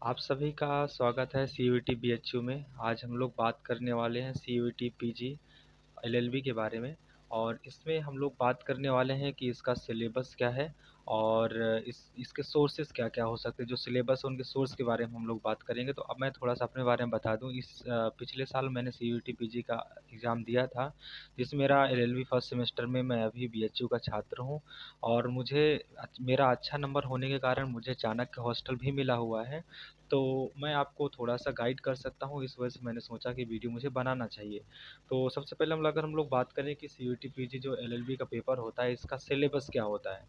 आप सभी का स्वागत है सीयूईटी बीएचयू में। आज हम लोग बात करने वाले हैं सीयूईटी पीजी एलएलबी के बारे में। और इसमें हम लोग बात करने वाले हैं कि इसका सिलेबस क्या है और इसके सोर्सेज क्या क्या हो सकते हैं। जो सिलेबस है उनके सोर्स के बारे में हम लोग बात करेंगे। तो अब मैं थोड़ा सा अपने बारे में बता दूं। पिछले साल मैंने सीयूईटी पीजी का एग्ज़ाम दिया था, जिसमें मेरा एलएलबी फर्स्ट सेमेस्टर में मैं अभी बीएचयू का छात्र हूं। और मुझे मेरा अच्छा नंबर होने के कारण मुझे चाणक्य हॉस्टल भी मिला हुआ है। तो मैं आपको थोड़ा सा गाइड कर सकता हूँ, इस वजह से मैंने सोचा कि वीडियो मुझे बनाना चाहिए। तो सबसे पहले अगर हम लोग बात करें कि सीयूईटी पीजी जो एलएलबी का पेपर होता है, इसका सिलेबस क्या होता है।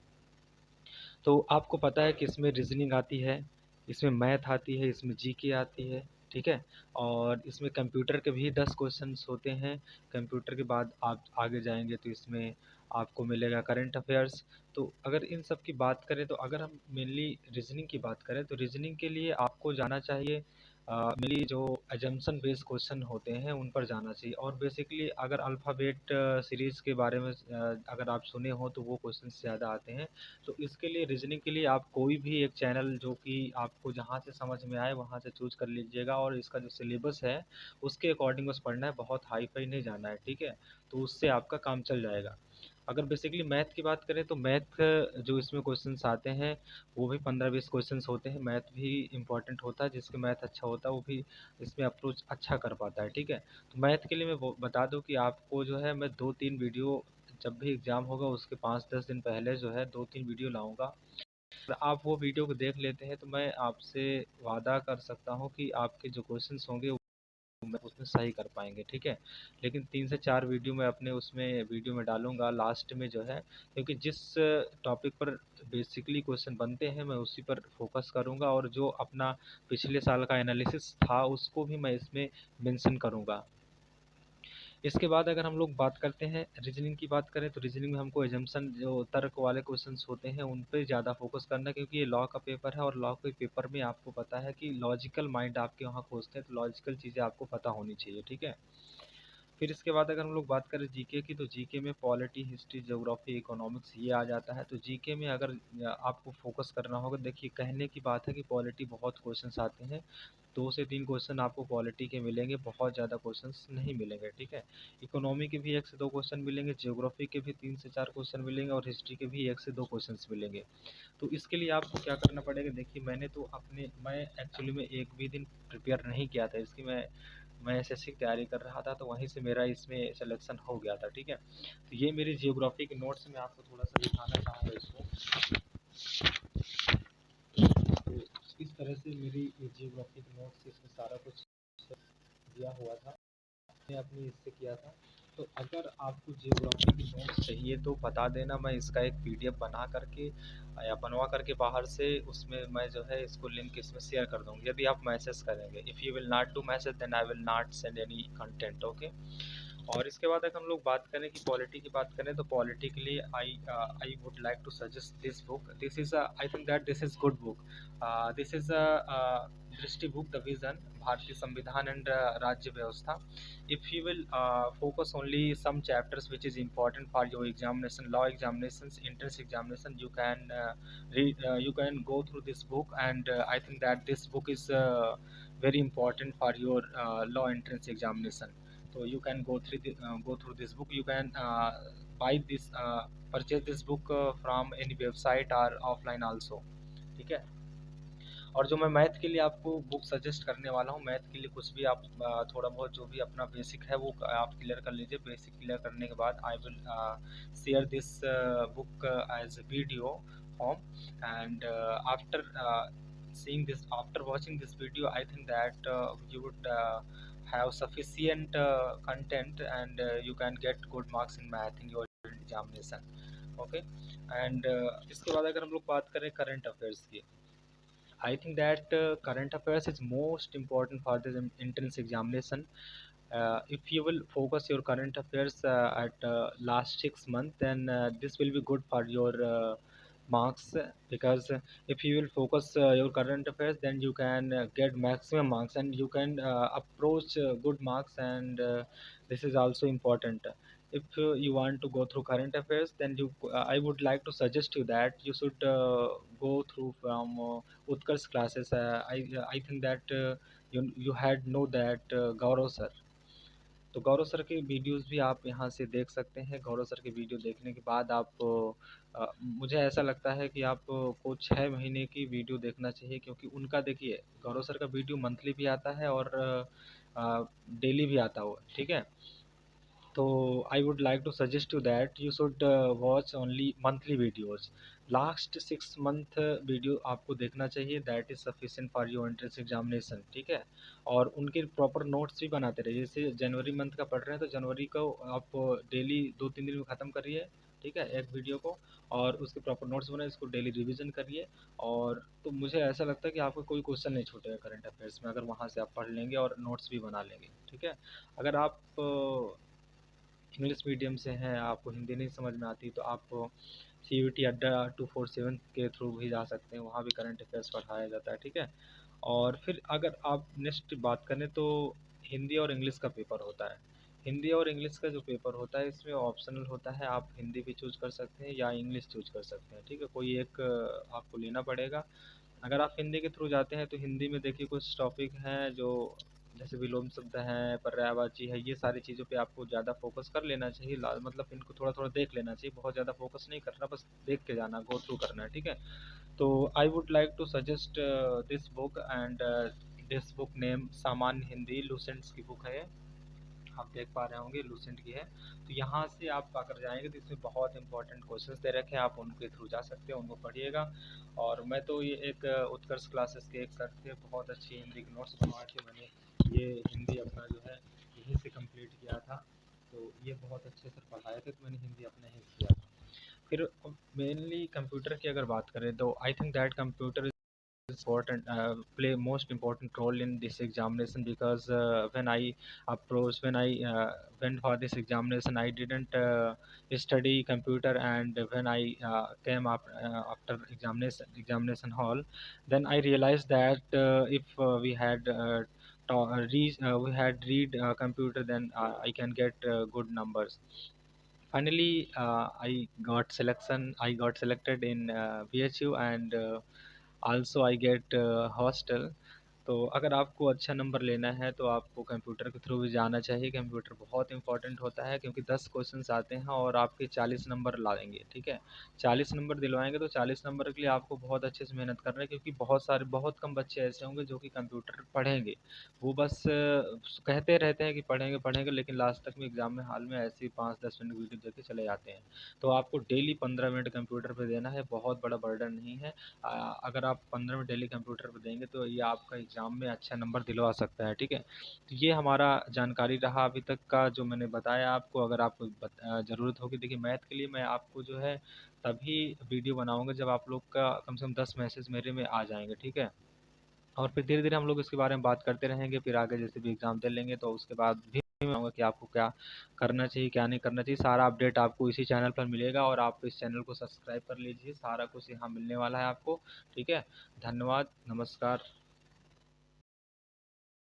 तो आपको पता है कि इसमें रीजनिंग आती है, इसमें मैथ आती है, इसमें जीके आती है। ठीक है। और इसमें कंप्यूटर के भी 10 क्वेश्चंस होते हैं। कंप्यूटर के बाद आप आगे जाएंगे तो इसमें आपको मिलेगा करंट अफेयर्स। तो अगर इन सब की बात करें, तो अगर हम मेनली रीजनिंग की बात करें, तो रीजनिंग के लिए आपको जाना चाहिए मेनली जो एजम्पशन बेस्ड क्वेश्चन होते हैं उन पर जाना चाहिए। और बेसिकली अगर अल्फ़ाबेट सीरीज़ के बारे में अगर आप सुने हो तो वो क्वेश्चन ज़्यादा आते हैं। तो इसके लिए रीजनिंग के लिए आप कोई भी एक चैनल जो कि आपको जहाँ से समझ में आए वहाँ से चूज कर लीजिएगा। और इसका जो सिलेबस है उसके अकॉर्डिंग बस पढ़ना है, बहुत हाई फाई नहीं जाना है। ठीक है। तो उससे आपका काम चल जाएगा। अगर बेसिकली मैथ की बात करें, तो मैथ जो इसमें क्वेश्चंस आते हैं वो भी 15-20 क्वेश्चंस होते हैं। मैथ भी इंपॉर्टेंट होता है, जिसके मैथ अच्छा होता है वो भी इसमें अप्रोच अच्छा कर पाता है। ठीक है। तो मैथ के लिए मैं बता दूं कि आपको जो है मैं 2-3 वीडियो, जब भी एग्ज़ाम होगा उसके 5-10 दिन पहले जो है 2-3 वीडियो लाऊंगा। अगर आप वो वीडियो को देख लेते हैं तो मैं आपसे वादा कर सकता हूँ कि आपके जो क्वेश्चंस होंगे मैं उसमें सही कर पाएंगे। ठीक है। लेकिन 3 से 4 वीडियो मैं अपने उसमें वीडियो में डालूंगा लास्ट में जो है, क्योंकि जिस टॉपिक पर बेसिकली क्वेश्चन बनते हैं मैं उसी पर फोकस करूंगा। और जो अपना पिछले साल का एनालिसिस था उसको भी मैं इसमें मेंशन करूंगा। इसके बाद अगर हम लोग बात करते हैं रीजनिंग की बात करें, तो रीजनिंग में हमको एजम्पशन जो तर्क वाले क्वेश्चंस होते हैं उन पे ज़्यादा फोकस करना है, क्योंकि ये लॉ का पेपर है और लॉ के पेपर में आपको पता है कि लॉजिकल माइंड आपके वहाँ खोजते हैं, तो लॉजिकल चीज़ें आपको पता होनी चाहिए। ठीक है। फिर इसके बाद अगर हम लोग बात करें जीके की, तो जीके में पॉलिटी, हिस्ट्री, ज्योग्राफी, इकोनॉमिक्स ये आ जाता है। तो जीके में अगर आपको फोकस करना होगा, देखिए कहने की बात है कि पॉलिटी बहुत क्वेश्चंस आते हैं। 2 से 3 क्वेश्चन आपको पॉलिटी के मिलेंगे, बहुत ज़्यादा क्वेश्चंस नहीं मिलेंगे। ठीक है। इकोनॉमी के भी 1 से 2 क्वेश्चन मिलेंगे, ज्योग्राफी के भी 3 से 4 क्वेश्चन मिलेंगे और हिस्ट्री के भी 1 से 2 क्वेश्चन मिलेंगे। तो इसके लिए आपको क्या करना पड़ेगा, देखिए मैं एक्चुअली में एक भी दिन प्रिपेयर नहीं किया था इसकी। मैं एसएससी की तैयारी कर रहा था, तो वहीं से मेरा इसमें सिलेक्शन हो गया था। ठीक है। तो ये मेरी जियोग्राफी के नोट्स में आपको थोड़ा सा दिखाना चाहूँगा इसको। तो इस तरह से मेरी जियोग्राफी के नोट्स इसमें सारा कुछ दिया हुआ था, मैंने अपनी इससे किया था। तो अगर आपको जियोग्राफी की नोट्स चाहिए तो बता देना, मैं इसका एक पीडीएफ बना करके या बनवा करके बाहर से उसमें मैं जो है इसको लिंक इसमें शेयर कर दूँगी, यदि आप मैसेज करेंगे। If you will not do message then I will not send any content. Okay. और इसके बाद अगर हम लोग बात करें कि पॉलिटी की बात करें, तो पॉलिटी के लिए I would like to suggest this book. This is I think that this is good book. This is Drishti book, the vision, भारतीय संविधान एंड राज्य व्यवस्था। If you will focus only some chapters which is important for your examination, law examinations, entrance examination, you can you can go through this book. And I think that this book is very important for your law entrance examination. So you can go through this book. You can buy this purchase this book from any website or offline also. ठीक है। और जो मैं math के लिए आपको book suggest करने वाला हूँ, मैथ के लिए कुछ भी आप थोड़ा बहुत जो भी अपना बेसिक है वो आप क्लियर कर लीजिए। बेसिक क्लियर करने के बाद I will share this book as video form. And after seeing this, after watching this video, I think that you would have sufficient content, and you can get good marks in math in your examination. Okay. And इसके बाद अगर हम लोग बात करें current affairs की, I think that current affairs is most important for this entrance examination. If you will focus your current affairs at last 6 months, then this will be good for your marks. Because if you will focus your current affairs, then you can get maximum marks and you can approach good marks. And this is also important. if you want to go through current affairs, then I would like to suggest you that you should go through from Utkarsh classes. I think that you had know that Gaurav sir, तो गौरव sir के videos भी आप यहाँ से देख सकते हैं। गौरव sir के वीडियो देखने के बाद आप मुझे ऐसा लगता है कि आपको 6 महीने की वीडियो देखना चाहिए, क्योंकि उनका देखिए गौरव सर का वीडियो मंथली भी आता है और डेली भी आता हुआ, ठीक है। तो I would like to suggest you that you should watch only monthly videos. Last 6 month video आपको देखना चाहिए, that is sufficient for your entrance examination, ठीक है। और उनके प्रॉपर नोट्स भी बनाते रहिए। जैसे जनवरी मंथ का पढ़ रहे हैं तो जनवरी को आप डेली 2-3 दिन में ख़त्म करिए, ठीक है, एक वीडियो को। और उसके प्रॉपर नोट्स बनाए, इसको डेली रिवीजन करिए। और तो मुझे ऐसा लगता है कि आपको कोई क्वेश्चन नहीं छूटेगा करंट अफेयर्स में, अगर वहाँ से आप पढ़ लेंगे और नोट्स भी बना लेंगे, ठीक है। अगर आप इंग्लिश मीडियम से हैं, आपको हिंदी नहीं समझ में आती, तो आप CUET अड्डा 247 के थ्रू भी जा सकते हैं, वहाँ भी करंट अफेयर्स पढ़ाया जाता है, ठीक है। और फिर अगर आप नेक्स्ट बात करें तो हिंदी और इंग्लिश का पेपर होता है। हिंदी और इंग्लिश का जो पेपर होता है इसमें ऑप्शनल होता है, आप हिंदी भी चूज कर सकते हैं या इंग्लिश चूज कर सकते हैं, ठीक है। कोई एक आपको लेना पड़ेगा। अगर आप हिंदी के थ्रू जाते हैं तो हिंदी में देखिए कुछ टॉपिक हैं जो जैसे विलोम शब्द हैं, पर्यायवाची है, ये सारी चीज़ों पे आपको ज़्यादा फोकस कर लेना चाहिए। मतलब इनको थोड़ा थोड़ा देख लेना चाहिए, बहुत ज़्यादा फोकस नहीं करना, बस देख के जाना, गो थ्रू करना है, ठीक है। तो I would like to suggest this book, and this book name Samanya Hindi, लूसेंट्स की बुक है ये, आप देख पा रहे होंगे लूसेंट की है। तो यहाँ से आप अगर जाएंगे तो इसमें बहुत इंपॉर्टेंट क्वेश्चंस दे रखे हैं, आप उनके थ्रू जा सकते हैं, उनको पढ़िएगा। और मैं तो ये एक उत्कर्ष क्लासेस के एक सर थे, बहुत अच्छी हिंदी के नोट्स बनवा के मैंने ये हिंदी अपना जो है यहीं से कंप्लीट किया था। तो ये बहुत अच्छे से पढ़ाए थे, तो मैंने हिंदी अपना ही किया था। फिर मेनली कंप्यूटर की अगर बात करें तो आई think that computer important play most important role in this examination, because when I went for this examination, I didn't study computer, and when I came up after examination hall, then I realized that if we had read computer, then I can get good numbers. Finally I got selected in BHU, and also I get hostel। तो अगर आपको अच्छा number लेना है तो आपको computer के through भी जाना चाहिए। कंप्यूटर बहुत इंपॉर्टेंट होता है, क्योंकि 10 क्वेश्चंस आते हैं और आपके 40 नंबर लाएंगे, ठीक है। 40 नंबर दिलवाएंगे, तो 40 नंबर के लिए आपको बहुत अच्छे से मेहनत करना है, क्योंकि बहुत कम बच्चे ऐसे होंगे जो कि कंप्यूटर पढ़ेंगे। वो बस कहते रहते हैं कि पढ़ेंगे पढ़ेंगे, लेकिन लास्ट तक में एग्जाम में हाल में ऐसे ही 5-10 मिनट वीडियो देख के चले जाते हैं। तो आपको डेली 15 मिनट कंप्यूटर पर देना है, बहुत बड़ा बर्डन नहीं है। अगर आप 15 मिनट डेली कंप्यूटर पर देंगे तो ये आपका एग्ज़ाम में अच्छा नंबर दिलवा सकता है, ठीक है। तो ये हमारा जानकारी रहा अभी तक का, जो मैंने बताया आपको। अगर आपको ज़रूरत होगी, देखिए मैथ के लिए मैं आपको जो है तभी वीडियो बनाऊंगा जब आप लोग का कम से कम 10 मैसेज मेरे में आ जाएंगे, ठीक है। और फिर धीरे धीरे हम लोग इसके बारे में बात करते रहेंगे, फिर आगे जैसे भी एग्ज़ाम दे लेंगे तो उसके बाद भी मैं बताऊंगा कि आपको क्या करना चाहिए क्या नहीं करना चाहिए। सारा अपडेट आपको इसी चैनल पर मिलेगा, और आप इस चैनल को सब्सक्राइब कर लीजिए, सारा कुछ यहाँ मिलने वाला है आपको, ठीक है। धन्यवाद, नमस्कार।